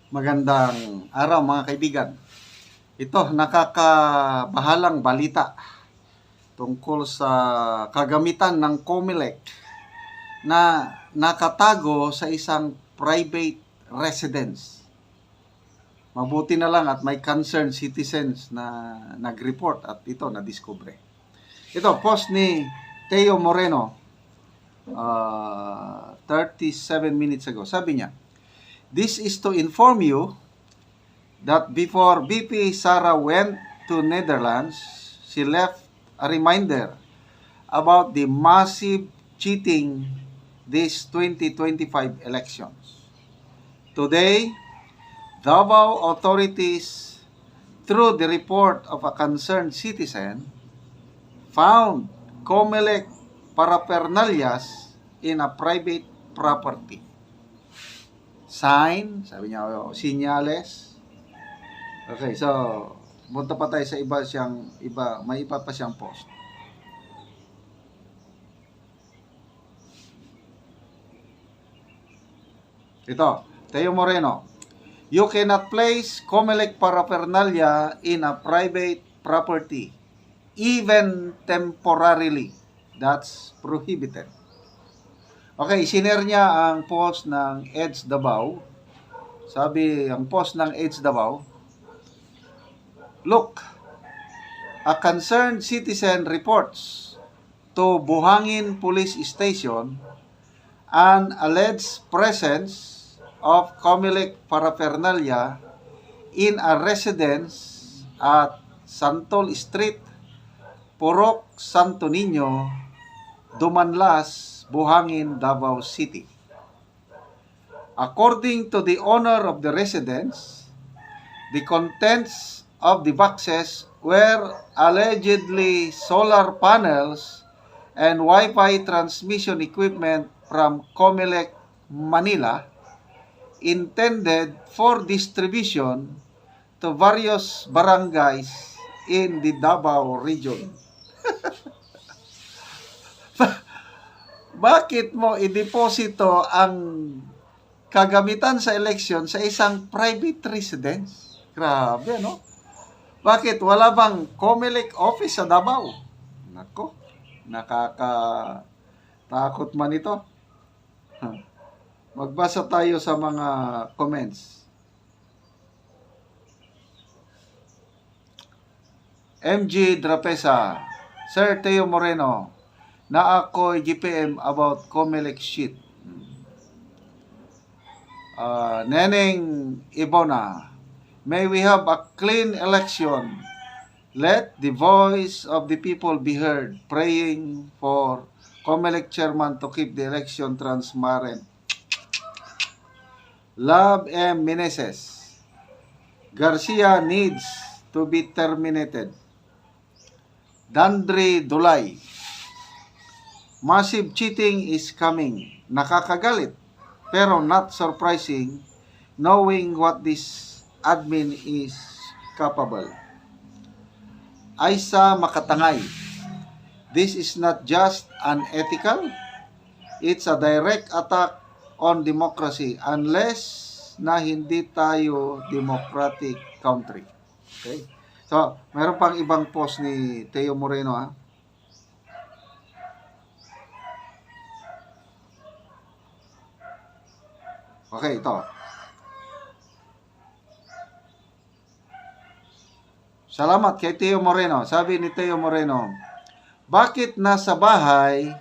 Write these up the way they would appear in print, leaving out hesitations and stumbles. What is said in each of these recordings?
Magandang araw mga kaibigan. Ito, nakakabahalang balita tungkol sa kagamitan ng COMELEC na nakatago sa isang private residence. Mabuti na lang at may concerned citizens na nag-report at ito na-discover. Ito, post ni Teo Moreno 37 minutes ago. Sabi niya, "This is to inform you that before VP Sara went to Netherlands, she left a reminder about the massive cheating this 2025 elections. Today, Davao authorities, through the report of a concerned citizen, found COMELEC paraphernalias in a private property. Sign, sabi niya, sinyales." Okay, so punta pa tayo sa may iba pa siyang post. Ito, Teo Moreno, "You cannot place COMELEC paraphernalia in a private property, even temporarily. That's prohibited." Okay, sinare niya ang post ng EDSA Davao. Sabi, ang post ng EDSA Davao, "Look, a concerned citizen reports to Buhangin Police Station an alleged presence of COMELEC paraphernalia in a residence at Santol Street, Purok Santo Niño, Dumanlas, Buhangin, Davao City. According to the owner of the residence, the contents of the boxes were allegedly solar panels and Wi-Fi transmission equipment from COMELEC Manila, intended for distribution to various barangays in the Davao region." Bakit mo ideposito ang kagamitan sa election sa isang private residence? Grabe, no? Bakit? Wala bang COMELEC office sa Davao? Nako, nakakatakot man ito. Magbasa tayo sa mga comments. MG Drapesa, "Sir Teo Moreno, na ako'y GPM about COMELEC shit." Neneng Ibona, "May we have a clean election. Let the voice of the people be heard, praying for COMELEC chairman to keep the election transparent." Love M. Meneses, "Garcia needs to be terminated." Dandre Dulay, "Massive cheating is coming. Nakakagalit, pero not surprising knowing what this admin is capable." Aisa Makatangay, "This is not just unethical, it's a direct attack on democracy unless na hindi tayo democratic country." Okay? So, mayroon pang ibang post ni Teo Moreno, ha? Okay, ito. Salamat kay Teo Moreno. Sabi ni Teo Moreno, "Bakit nasa bahay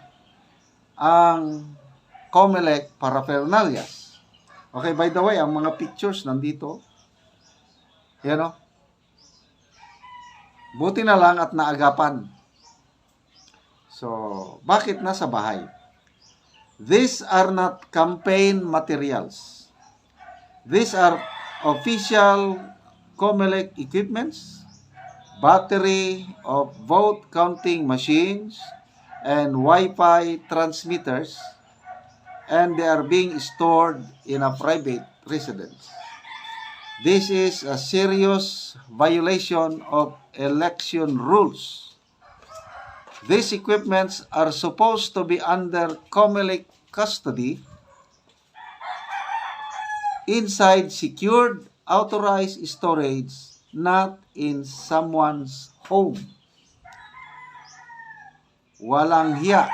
ang COMELEC paraphernalias?" Okay, by the way, ang mga pictures nandito. Yan, o. Buti na lang at naagapan. So, bakit nasa bahay? "These are not campaign materials. These are official COMELEC equipments, battery of vote counting machines, and Wi-Fi transmitters, and they are being stored in a private residence. This is a serious violation of election rules. These equipments are supposed to be under COMELEC custody inside secured, authorized storage, not in someone's home. Walang hiya.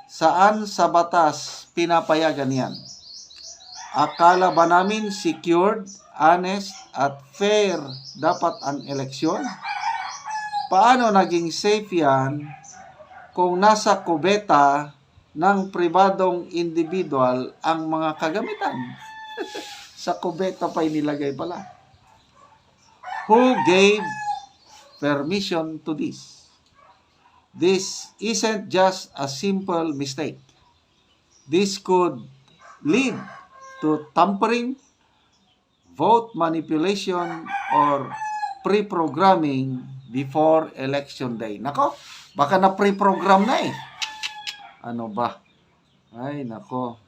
Saan sa batas pinapayagan yan? Akala ba namin secured, honest, at fair dapat ang eleksyon? Paano naging safe yan kung nasa kubeta ng pribadong individual ang mga kagamitan? Sa kubeta pa inilagay pala. Who gave permission to this? This isn't just a simple mistake. This could lead to tampering, vote manipulation, or pre-programming before election day. Nako, baka na pre-program na eh. Ano ba? Ay, nako.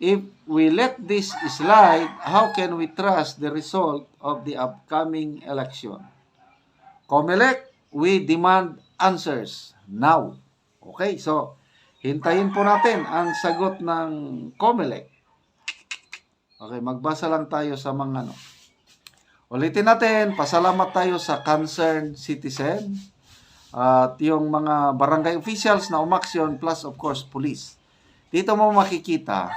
If we let this slide, how can we trust the result of the upcoming election? COMELEC, we demand answers now. Okay, so hintayin po natin ang sagot ng COMELEC. Okay, magbasa lang tayo sa mga ano. Ulitin natin, pasalamat tayo sa concerned citizen at yung mga barangay officials na umaksyon plus of course police. Dito mo makikita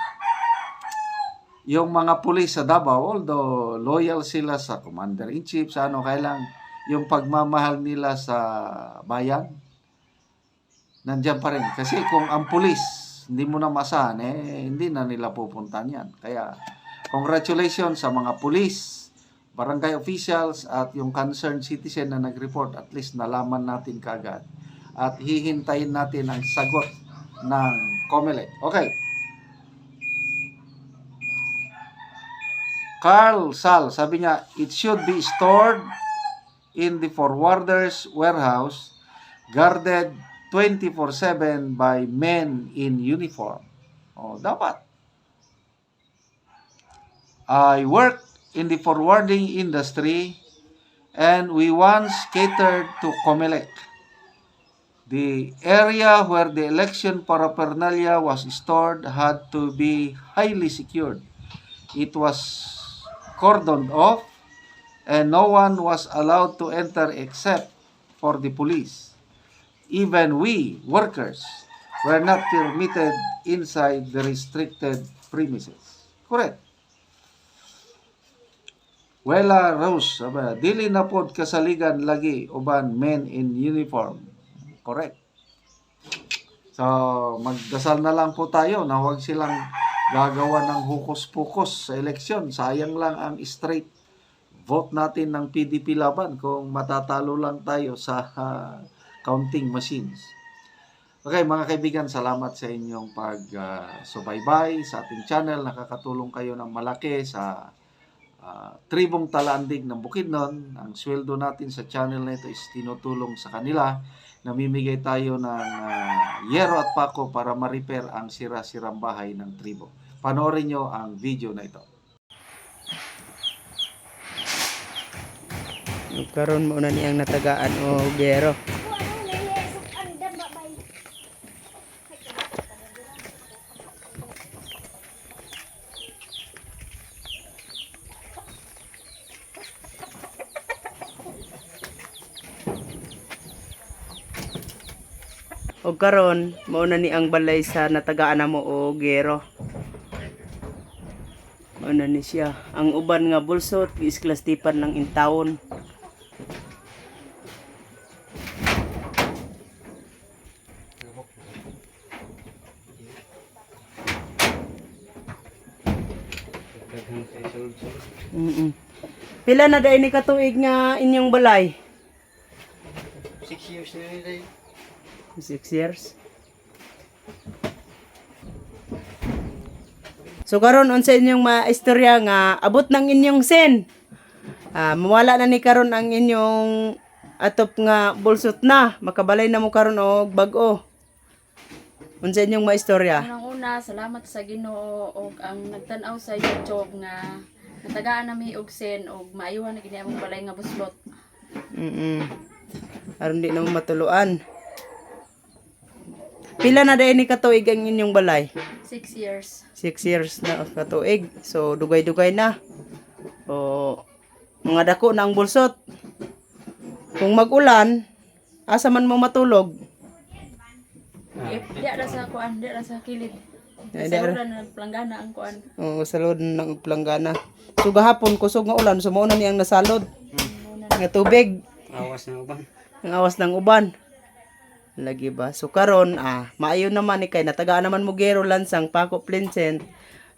yung mga police sa Davao, although loyal sila sa commander-in-chief, sa ano, kailang yung pagmamahal nila sa bayan, nandiyan pa rin. Kasi kung ang police, hindi mo na masahan, hindi na nila pupuntahan yan. Kaya, congratulations sa mga police, barangay officials, at yung concerned citizen na nag-report. At least nalaman natin kagad. At hihintayin natin ang sagot ng COMELEC. Okay. Carl Sal, sabi niya, it should be stored in the forwarder's warehouse, guarded 24/7 by men in uniform. Oh, dapat. I worked in the forwarding industry and we once catered to COMELEC. The area where the election paraphernalia was stored had to be highly secured. It was cordoned off and no one was allowed to enter except for the police. Even we, workers, were not permitted inside the restricted premises. Correct. Wela Rose, sabi, dili na pod kasaligan lagi uban men in uniform. Correct. So, magdasal na lang po tayo na huwag silang gagawa ng hukus-pukus sa eleksyon. Sayang lang ang straight vote natin ng PDP laban kung matatalo lang tayo sa counting machines. Okay, mga kaibigan, salamat sa inyong pag-subaybay sa ating channel. Nakakatulong kayo ng malaki sa tribong Talaandig ng Bukidnon. Ang sweldo natin sa channel na ito is tinutulong sa kanila. Namimigay tayo ng yero at pako para ma-repair ang sira-sirang bahay ng tribo. Panoorin nyo ang video na ito. Karon mo na niyang natagaan o gero. O karon mo na ni ang balay sa natagaan na mo o gero. Ano ni siya? Ang uban nga bulsot giisklastipan ng intawon. Pila na dai ni katuig nga inyong balay? 6 years na rin day. 6 years. So karon unsa inyong maistorya nga abot ng inyong sen? Mawala na ni karon ang inyong atop nga bulsot na, makabalay na mo karon og bag-o. Unsa inyong maistorya? Unang-una, salamat sa Ginoo og ang nagtan-aw sa YouTube nga natagaan nami og sen og maayuhan na gini among balay nga buslot. Aron di na mo matuluan. Pila na din ni katuig ang inyong balay? 6 years. 6 years na katuig. So, dugay-dugay na. O, mga dako na ang bulsot. Kung mag-ulan, asa man mo matulog? Di ra sa kuan, di ra sa kilid. Di Sa ra. ulan na planggana ang kuan. O, salod ng planggana. So, gahapon, kusog nga ulan, sumuunan niyang nasalod. Nga tubig. Awas na uban. Ang awas ng uban. Lagi ba? So karon maayo naman ni kay natagaan naman mo gero lansang Paco Plincent.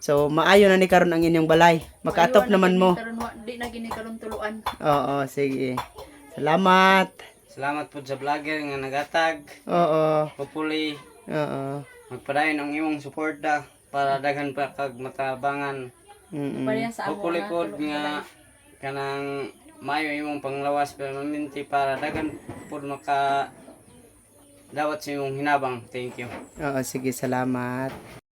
So maayo na ni karon ang inyong balay. Makaatop naman mo. Karon di na gini karon tuluan. Oo, sige. Salamat. Salamat po sa vlogger nga nagatag. Oo. Hopefully, Oo. magpadayon ang imong suporta para daghan pa kag matabangan. Pareha sa amo Hopefully nga po tulong nga kanang mayo imong panglawas permanente para daghan po maka dawat sa imong hinabang. Thank you. Oo, sige, salamat.